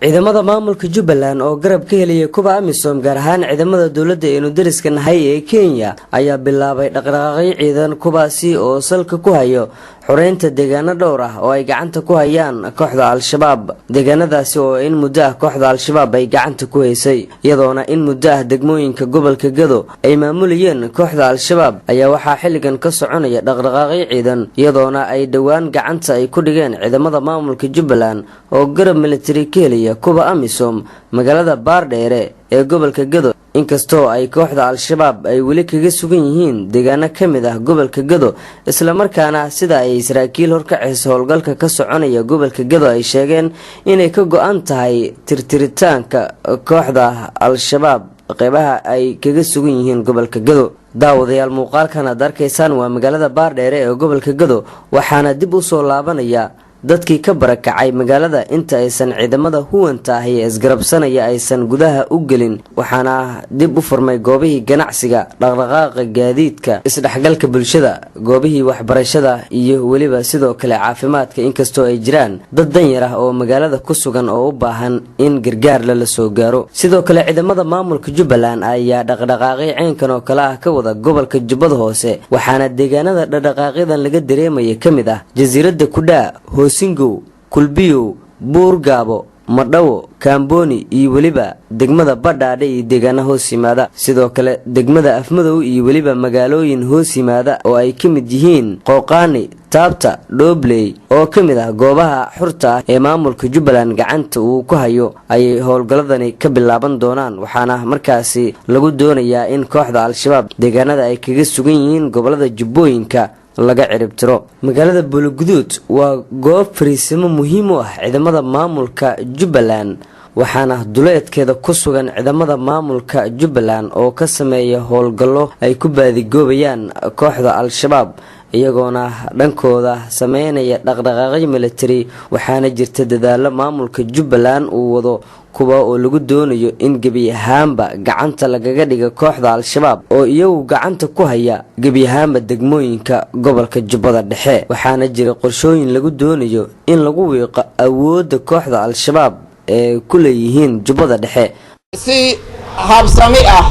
ciidamada maamulka Jubbaland oo garab ka helaya kuba amisom gaar ahaan ciidamada dawladda ee dariska nahay ee Kenya ayaa bilaabay dhaqdhaqaaqyo ciidan kubaasi oo salka ku hayo xoreynta deegaano dhowr ah oo ay gacanta ku hayaan kooxda al-shabaab. deegaanadaasi oo in muddo ah kooxda al-shabaab ay gacanta ku haysay iyadoona in muddo ah degmooyinka gobolka Gado ay maamulayeen kooxda al-shabaab ayaa waxaa xilligan ka soconaya dhaqdhaqaaqyo ciidan iyadoona ay dhawaan gacanta ay ku dhigeen ciidamada maamulka Jubbaland oo garab military ka helaya kuba amisom magaalada Baardheere ee gobolka Gado. inkastoo ay kooxda al-shabaab ay weli kaga sugan yihiin deegaano kamid ah gobolka Gado isla markaana sida ay Israa'iil horkacayso howlgalka ka soconaya gobolka Gado ay sheegeen inay ka go'an tahay tirtiritaanka kooxda al-shabaab qaybaha ay kaga sugan yihiin gobolka Gado. daawadayaal muuqaalkan aad arkaysaan waa magaalada Baardheere ee gobolka Gado waxaana dib u soo laabanaya dadkii ka barakacay magaalada inta aysan ciidamada huwanta ah ee isgarabsanaya aysan gudaha u gelin waxaana dib u furmay goobihii ganacsiga dhaqdhaqaaqa gaadiidka isdhaxgalka bulshada goobihii waxbarashada iyo waliba sidoo kale caafimaadka inkastoo ay jiraan dad danyar ah oo magaalada ku sugan oo u baahan in gargaar la soo gaaro. sidoo kale ciidamada maamulka Jubbaland ayaa dhaqdhaqaaqyo ceenkan oo kala ah ka wada gobolka Jubbada Hoose waxaana deegaanada dhaqdhaqaaqyadan laga dareemay kamid ah jasiiradda Kudhaa, Singo, Kulbiyo, Buurgaabo, Madhawo, Kamboni iyo waliba degmada Badhaadhe iyo deegaano hoos yimaada. sidoo kale degmada Afmadow iyo waliba magaalooyin hoos yimaada oo ay kamid yihiin Qooqaani, Taabta, Dhobley oo kamid ah goobaha xurta ah ee maamulka Jubbaland gacanta uu ku hayo ay howlgaladani ka bilaaban doonaan waxaana markaasi lagu doonayaa in kooxda al-shabaab deegaanada ay kaga sugan yihiin gobolada Juboyinka laga ciribtiro. magaalada Bulugudud waa goob fariisimo muhiim u ah ciidamada maamulka Jubbaland waxaana duleedkeeda ku sugan ciidamada maamulka Jubbaland oo ka sameeya howlgallo ay ku baadigoobayaan kooxda al-shabaab iyagoona dhankooda sameynaya dhaqdhaqaaqyo military waxaana jirta dadaalo maamulka Jubbaland uu wado kuwa oo lagu doonayo in gebi ahaanba gacanta lagaga dhigo kooxda al-shabaab oo iyagu gacanta ku haya gebi ahaanba degmooyinka gobolka Jubbada Dhexe waxaana jira qorshooyin lagu doonayo in lagu wiiqo awoodda kooxda al-shabaab ee ku leeyihiin Jubbada Dhexe si habsami ah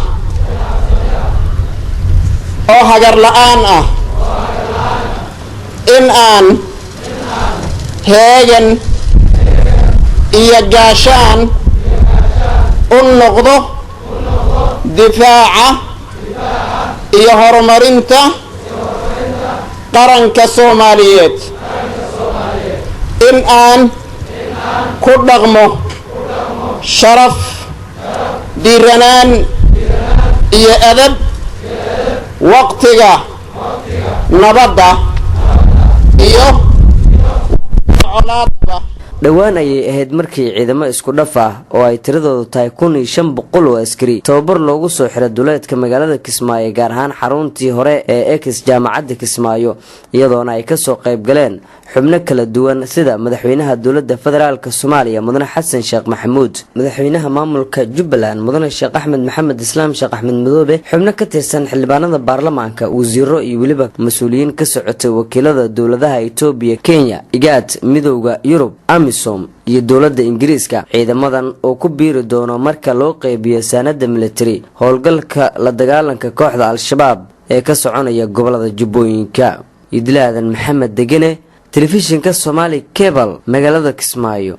oo hagar la'aan ah in aan heegan iyo gaashaan u noqdo difaaca iyo horumarinta qaranka Soomaaliyeed in aan ku dhaqmo sharaf diiranaan iyo adab waqtiga nabadda iyo colaadaba. dhawaan ayay ahayd markii ciidamo isku dhaf ah oo ay tiradoodu tahay 1500 oo askari tababar loogu soo xiray duleedka magaalada Kismaayo gaar ahaan xaruntii hore ee jaamacadda Kismaayo iyadoona ay ka soo qayb galeen xubno kala duwan sida madaxweynaha dawladda federaalka Soomaaliya mudane Xasan Sheekh Maxamuud, madaxweynaha maamulka Jubbaland mudane Sheekh Axmed Maxamed Islaam Sheekh Axmed Madoobe, xubno ka tirsan xildhibaanada baarlamaanka, wasiiro iyo waliba mas'uuliyiin ka socotay wakiilada dawladaha Itoobiya, Kenya, IGAD, Midowga Yurub, amisom iyo dawladda Ingiriiska. ciidamadan oo ku biiri doono marka loo qaybiyo sanadda military howlgalka la dagaalanka kooxda al-shabaab ee ka soconaya gobolada Juboyinka. Iidle maxamed Dagane, telefishinka Somalicable magaalada Kismaayo.